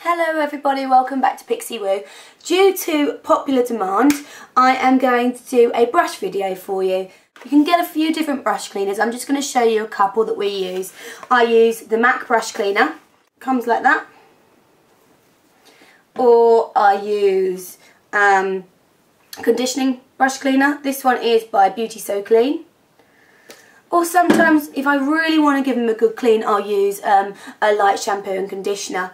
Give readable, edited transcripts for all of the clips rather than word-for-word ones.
Hello everybody, welcome back to Pixie Woo. Due to popular demand, I am going to do a brush video for you. You can get a few different brush cleaners. I'm just going to show you a couple that we use. I use the M.A.C brush cleaner, comes like that. Or I use conditioning brush cleaner. This one is by Beauty So Clean. Or sometimes, if I really want to give them a good clean, I'll use a light shampoo and conditioner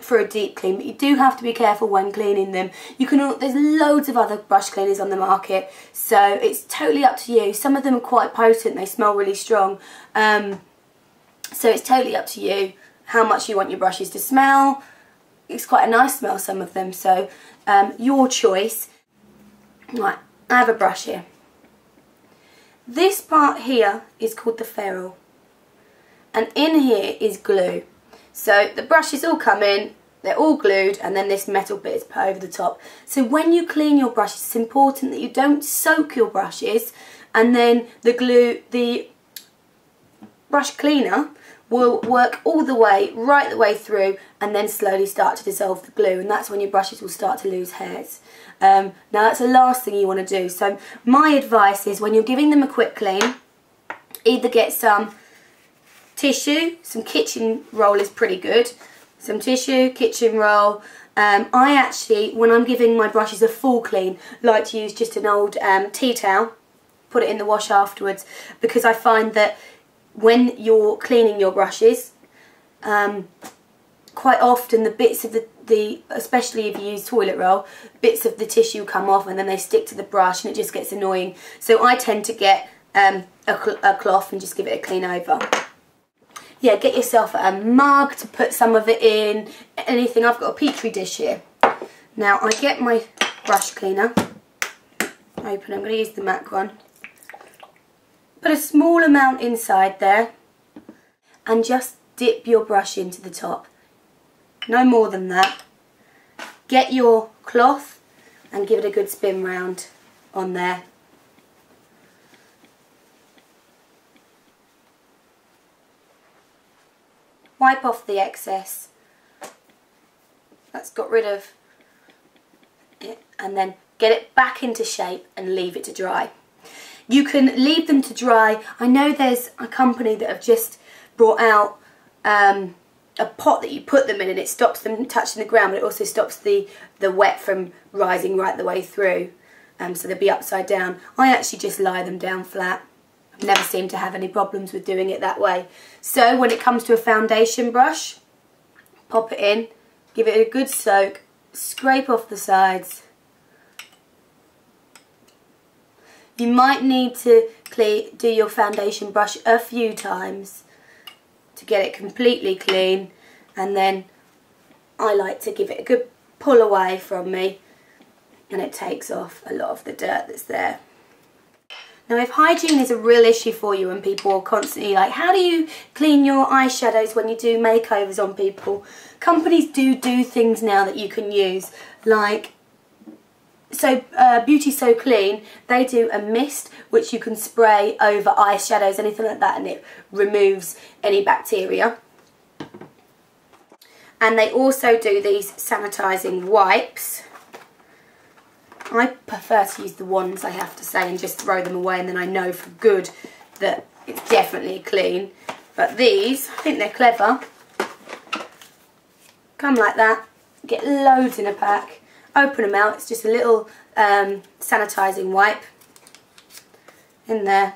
for a deep clean. But you do have to be careful when cleaning them. There's loads of other brush cleaners on the market, so it's totally up to you. Some of them are quite potent, they smell really strong. So it's totally up to you how much you want your brushes to smell. It's quite a nice smell, some of them, so your choice. Right, I have a brush here. This part here is called the ferrule, and in here is glue. So the brushes all come in, they're all glued, and then this metal bit is put over the top. So when you clean your brushes, it's important that you don't soak your brushes, and then the brush cleaner will work all the way, right the way through, and then slowly start to dissolve the glue, and that's when your brushes will start to lose hairs. Now that's the last thing you want to do. So my advice is, when you're giving them a quick clean, either get some tissue, some kitchen roll is pretty good, some tissue, kitchen roll. I actually, when I'm giving my brushes a full clean, like to use just an old tea towel, put it in the wash afterwards, because I find that when you're cleaning your brushes, quite often the bits of especially if you use toilet roll, bits of the tissue come off and then they stick to the brush and it just gets annoying. So I tend to get a cloth and just give it a clean over. Yeah, get yourself a mug to put some of it in, anything. I've got a petri dish here. Now I get my brush cleaner, open, I'm going to use the M.A.C one. Put a small amount inside there and just dip your brush into the top. No more than that. Get your cloth and give it a good spin round on there. Wipe off the excess. That's got rid of it, and then get it back into shape and leave it to dry. You can leave them to dry. I know there's a company that have just brought out a pot that you put them in and it stops them touching the ground, but it also stops the wet from rising right the way through, so they'll be upside down. I actually just lie them down flat. I've never seemed to have any problems with doing it that way. So when it comes to a foundation brush, pop it in, give it a good soak, scrape off the sides. You might need to do your foundation brush a few times to get it completely clean, and then I like to give it a good pull away from me, and it takes off a lot of the dirt that's there. Now, if hygiene is a real issue for you and people are constantly like, how do you clean your eyeshadows when you do makeovers on people? Companies do things now that you can use, like, so Beauty So Clean, they do a mist which you can spray over eyeshadows, anything like that, and it removes any bacteria. And they also do these sanitising wipes. I prefer to use the wands, I have to say, and just throw them away, and then I know for good that it's definitely clean. But these, I think they're clever. Come like that, get loads in a pack. Open them out, it's just a little sanitising wipe in there.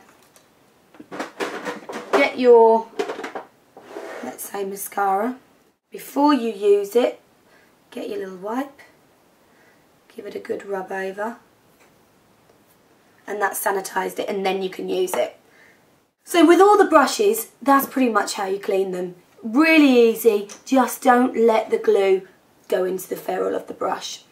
Get your, let's say, mascara. Before you use it, get your little wipe, give it a good rub over, and that's sanitised it, and then you can use it. So with all the brushes, that's pretty much how you clean them. Really easy, just don't let the glue go into the ferrule of the brush.